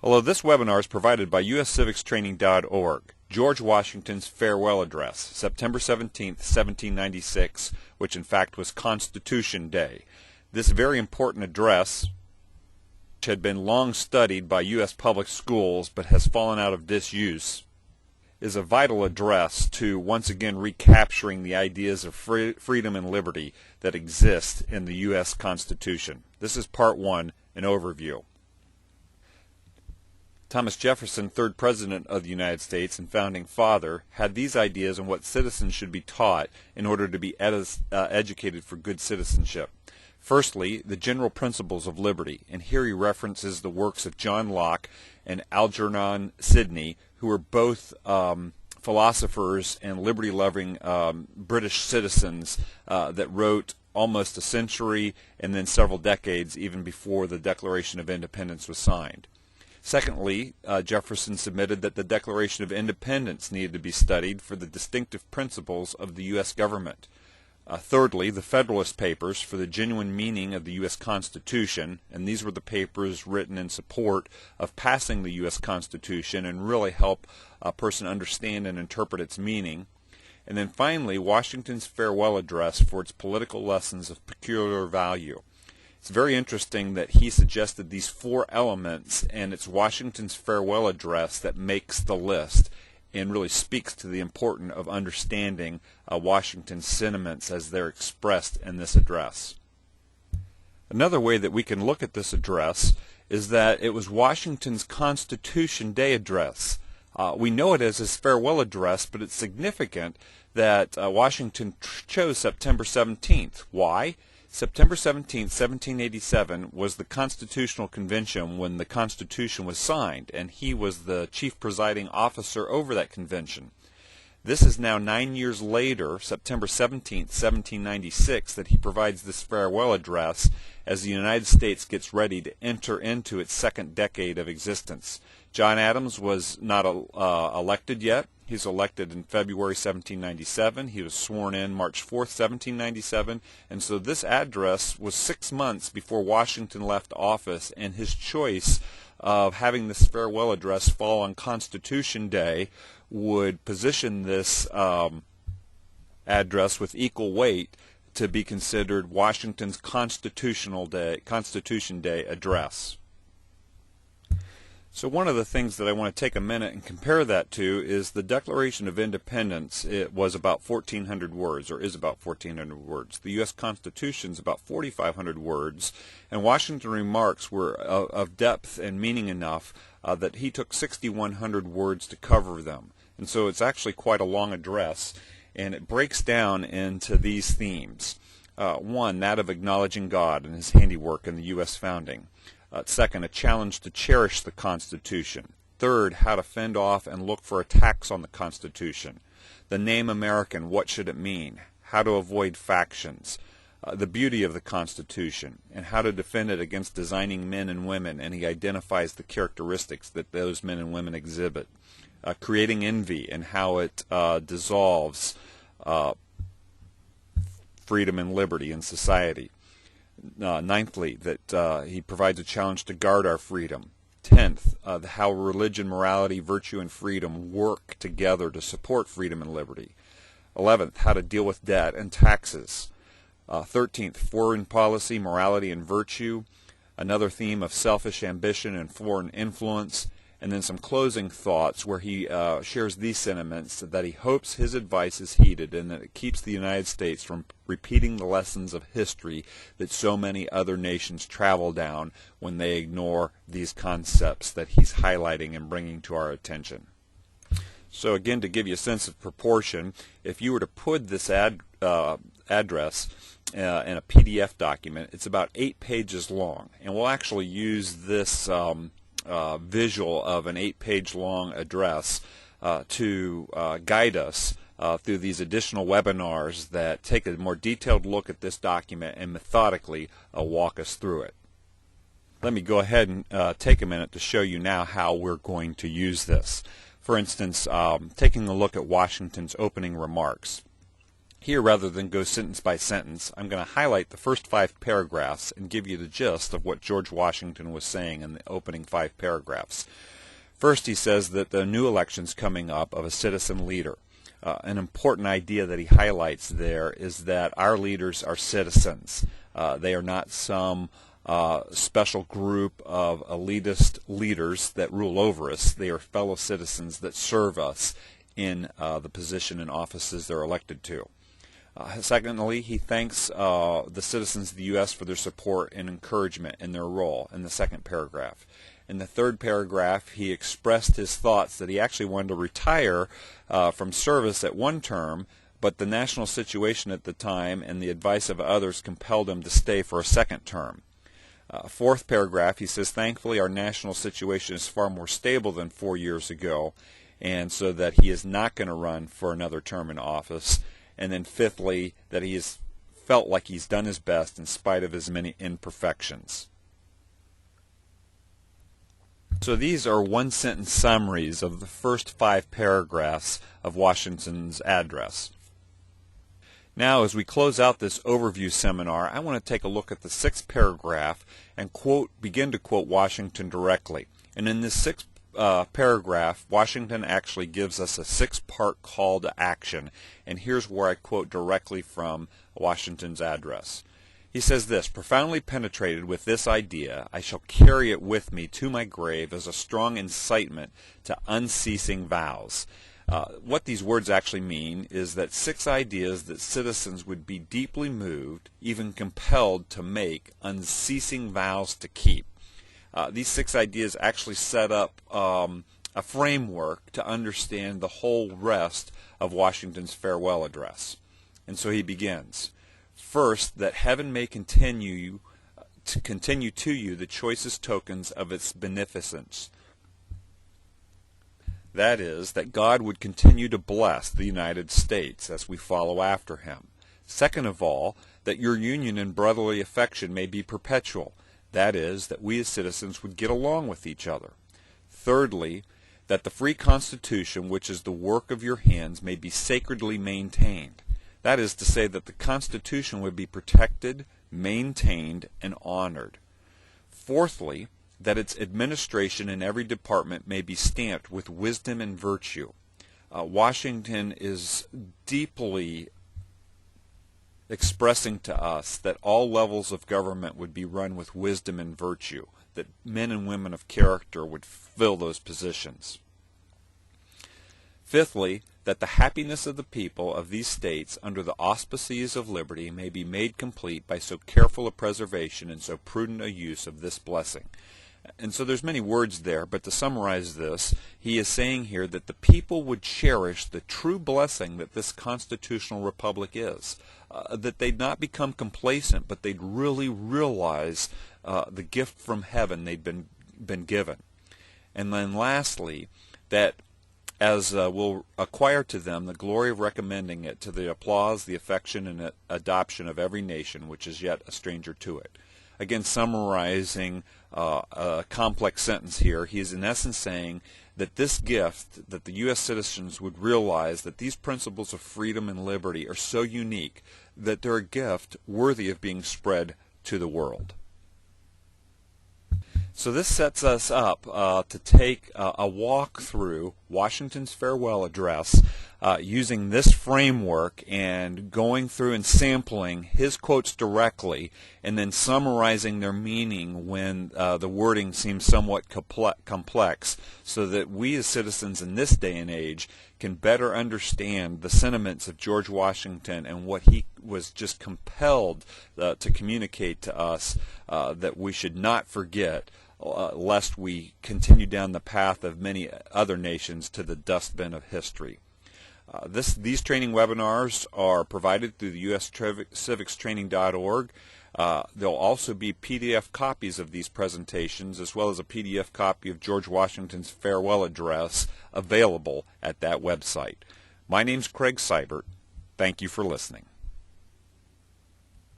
Although this webinar is provided by uscivicstraining.org, George Washington's farewell address, September 17, 1796, which in fact was Constitution Day. This very important address, which had been long studied by U.S. public schools but has fallen out of disuse, is a vital address to once again recapturing the ideas of freedom and liberty that exist in the U.S. Constitution. This is part one, an overview. Thomas Jefferson, third President of the United States and founding father, had these ideas on what citizens should be taught in order to be educated for good citizenship. Firstly, the general principles of liberty, and here he references the works of John Locke and Algernon Sidney, who were both philosophers and liberty-loving British citizens that wrote almost a century and then several decades even before the Declaration of Independence was signed. Secondly, Jefferson submitted that the Declaration of Independence needed to be studied for the distinctive principles of the U.S. government. Thirdly, the Federalist Papers for the genuine meaning of the U.S. Constitution, and these were the papers written in support of passing the U.S. Constitution and really help a person understand and interpret its meaning. And then finally, Washington's farewell address for its political lessons of peculiar value. It's very interesting that he suggested these four elements, and it's Washington's farewell address that makes the list and really speaks to the importance of understanding Washington's sentiments as they're expressed in this address. Another way that we can look at this address is that it was Washington's Constitution Day address. We know it as his farewell address, but it's significant that Washington chose September 17th. Why? September 17, 1787 was the Constitutional Convention when the Constitution was signed, and he was the chief presiding officer over that convention. This is now 9 years later, September 17, 1796, that he provides this farewell address as the United States gets ready to enter into its second decade of existence. John Adams was not elected yet. He's elected in February 1797. He was sworn in March 4th, 1797. And so this address was 6 months before Washington left office, and his choice of having this farewell address fall on Constitution Day would position this address with equal weight to be considered Washington's Constitution Day address. So one of the things that I want to take a minute and compare that to is the Declaration of Independence. It was about 1,400 words, or is about 1,400 words. The U.S. Constitution is about 4,500 words, and Washington remarks were of depth and meaning enough that he took 6,100 words to cover them. And so it's actually quite a long address, and it breaks down into these themes. One, that of acknowledging God and his handiwork in the U.S. founding. Second, a challenge to cherish the Constitution. Third, how to fend off and look for attacks on the Constitution. The name American, what should it mean? How to avoid factions. The beauty of the Constitution, and how to defend it against designing men and women, and he identifies the characteristics that those men and women exhibit. Creating envy and how it dissolves freedom and liberty in society. Ninthly, that he provides a challenge to guard our freedom. 10th, how religion, morality, virtue, and freedom work together to support freedom and liberty. 11th, how to deal with debt and taxes. 13th, foreign policy, morality, and virtue. Another theme of selfish ambition and foreign influence. And then some closing thoughts where he shares these sentiments, that he hopes his advice is heeded and that it keeps the United States from repeating the lessons of history that so many other nations travel down when they ignore these concepts that he's highlighting and bringing to our attention. So again, to give you a sense of proportion, if you were to put this address in a PDF document, it's about 8 pages long, and we'll actually use this visual of an 8-page long address to guide us through these additional webinars that take a more detailed look at this document and methodically walk us through it. Let me go ahead and take a minute to show you now how we're going to use this. For instance, taking a look at Washington's opening remarks. Here, rather than go sentence by sentence, I'm going to highlight the first 5 paragraphs and give you the gist of what George Washington was saying in the opening 5 paragraphs. First, he says that the new election's coming up of a citizen leader. An important idea that he highlights there is that our leaders are citizens. They are not some special group of elitist leaders that rule over us. They are fellow citizens that serve us in the position and offices they're elected to. Secondly, he thanks the citizens of the U.S. for their support and encouragement in their role in the second paragraph. In the third paragraph, he expressed his thoughts that he actually wanted to retire from service at one term, but the national situation at the time and the advice of others compelled him to stay for a second term. Fourth paragraph, he says, thankfully our national situation is far more stable than 4 years ago, and so that he is not going to run for another term in office. And then fifthly, that he has felt like he's done his best in spite of his many imperfections. So these are one-sentence summaries of the first 5 paragraphs of Washington's address. Now, as we close out this overview seminar, I want to take a look at the 6th paragraph and begin to quote Washington directly. And in this 6th paragraph, Washington actually gives us a 6-part call to action. And here's where I quote directly from Washington's address. He says this, profoundly penetrated with this idea, I shall carry it with me to my grave as a strong incitement to unceasing vows. What these words actually mean is that 6 ideas that citizens would be deeply moved, even compelled to make unceasing vows to keep. These 6 ideas actually set up a framework to understand the whole rest of Washington's farewell address. And so he begins. First, that heaven may continue to you the choicest tokens of its beneficence. That is, that God would continue to bless the United States as we follow after him. Second of all, that your union and brotherly affection may be perpetual. That is, that we as citizens would get along with each other. Thirdly, that the free Constitution, which is the work of your hands, may be sacredly maintained. That is to say that the Constitution would be protected, maintained, and honored. Fourthly, that its administration in every department may be stamped with wisdom and virtue. Washington is deeply expressing to us that all levels of government would be run with wisdom and virtue, that men and women of character would fill those positions. Fifthly, that the happiness of the people of these states under the auspices of liberty may be made complete by so careful a preservation and so prudent a use of this blessing. And so there's many words there, but to summarize this, he is saying here that the people would cherish the true blessing that this constitutional republic is, that they'd not become complacent, but they'd really realize the gift from heaven they'd been given. And then lastly, that as will acquire to them the glory of recommending it to the applause, the affection, and adoption of every nation which is yet a stranger to it. Again, summarizing a complex sentence here, he is in essence saying that this gift, that the U.S. citizens would realize that these principles of freedom and liberty are so unique that they're a gift worthy of being spread to the world. So this sets us up to take a walk through Washington's farewell address using this framework and going through and sampling his quotes directly and then summarizing their meaning when the wording seems somewhat complex, so that we as citizens in this day and age can better understand the sentiments of George Washington and what he was just compelled to communicate to us that we should not forget, lest we continue down the path of many other nations to the dustbin of history. These training webinars are provided through the uscivicstraining.org. There'll also be PDF copies of these presentations, as well as a PDF copy of George Washington's farewell address available at that website. My name's Craig Seibert. Thank you for listening.